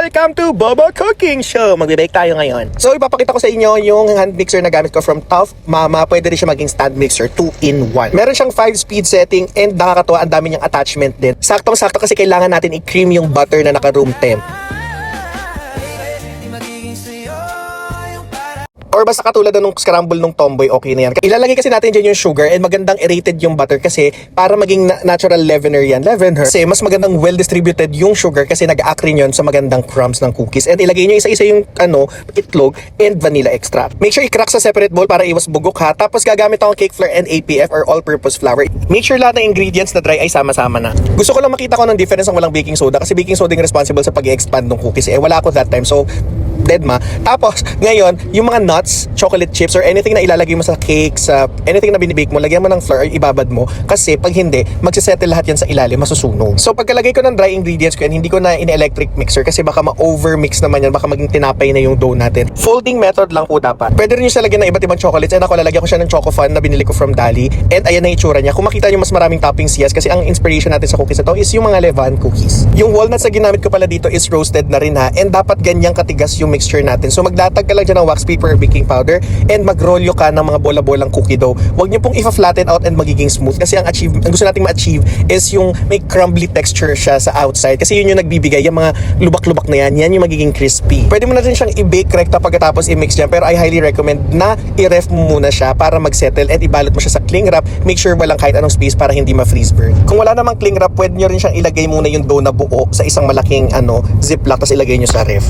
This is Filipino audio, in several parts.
Welcome to Bobo Cooking Show! Magbe-bake tayo ngayon. So, ipapakita ko sa inyo yung hand mixer na gamit ko from Tough Mama. Pwede rin siya maging stand mixer, 2-in-1. Meron siyang 5-speed setting and nakakatuwa, ang dami niyang attachment din. Saktong-sakto kasi kailangan natin i-cream yung butter na naka-room temp. Or basta katulad nung scramble nung Tomboy, okay na yan. Ilalagay kasi natin dyan yung sugar and magandang aerated yung butter kasi para maging natural leavener yan. Leavener. Kasi mas magandang well-distributed yung sugar kasi nag-act rin yun sa magandang crumbs ng cookies. And ilagay nyo isa-isa yung itlog and vanilla extract. Make sure i-crack sa separate bowl para iwas bugok ha. Tapos gagamit akong cake flour and APF or all-purpose flour. Make sure lahat ng ingredients na dry ay sama-sama na. Gusto ko lang makita ko ng difference ng walang baking soda kasi baking soda yung responsible sa pag-expand ng cookies. Wala ako that time. So, deadma. Tapos, ngayon, yung mga nuts, chocolate chips, or anything na ilalagay mo sa cake, sa anything na binibake mo, lagyan mo ng flour, ibabad mo. Kasi pag hindi, magsisettle lahat yan sa ilalim, masusunog. So, pagkalagay ko ng dry ingredients ko yan, hindi ko na in-electric mixer kasi baka ma-overmix naman yan, baka maging tinapay na yung dough natin. Folding method lang po dapat. Pwede rin yung siya lagyan ng iba't ibang chocolates and ako lalagyan ko siya ng Choco Fun na binili ko from Dali. And ayan na itsura niya. Kung makita nyo mas maraming toppings yes kasi ang inspiration natin sa cookies na to is yung mga Levain cookies. Yung walnuts na ginamit ko pala dito is roasted na rin ha, and dapat ganyang katigas yung mixture natin. So maglatag ka lang dyan ng wax paper or baking powder and magrolyo ka ng mga bola-bolang cookie dough. Huwag nyo pong i-flatten out and magiging smooth kasi ang gusto nating ma-achieve is yung may crumbly texture siya sa outside kasi yun yung nagbibigay yung mga lubak-lubak na yan yung magiging crispy. Pwede mo na rin siyang i-bake rekta pagkatapos i-mix niya pero I highly recommend na i-ref mo muna siya para mag-settle at ibalot mo siya sa cling wrap. Make sure walang kahit anong space para hindi ma-freeze burn. Kung wala namang cling wrap, pwede nyo rin siyang ilagay muna yung dough na buo sa isang malaking ziplock tapos ilagay nyo sa ref.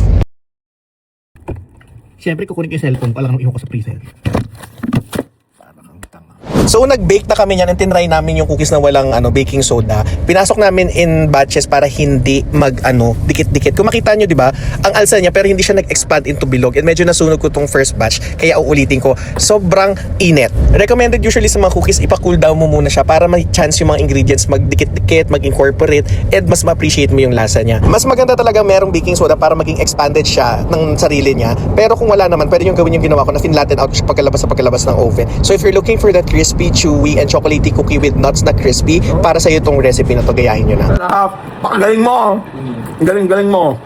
Siyempre, kukunin ko yung cellphone ko. Alam ko sa freezer. So nag-bake na kami niyan and tinry namin yung cookies na walang baking soda. Pinasok namin in batches para hindi dikit-dikit. Kung makita nyo, 'di ba? Ang alsa niya pero hindi siya nag-expand into bilog. And medyo nasunog ko tong first batch kaya uulitin ko. Sobrang init. Recommended usually sa mga cookies ipa-cool down mo muna siya para may chance yung mga ingredients magdikit-dikit, mag-incorporate and mas ma-appreciate mo yung lasa niya. Mas maganda talaga merong baking soda para maging expanded siya ng sarili niya. Pero kung wala naman, pwede yung gawin yung ginawa ko na finlatten out siya pagkalabas ng oven. So if you're looking for that crispy, chewy, and chocolatey cookie with nuts na crispy, para sa iyo itong recipe na to, gayahin nyo na. Pakagaling mo! Galing mo!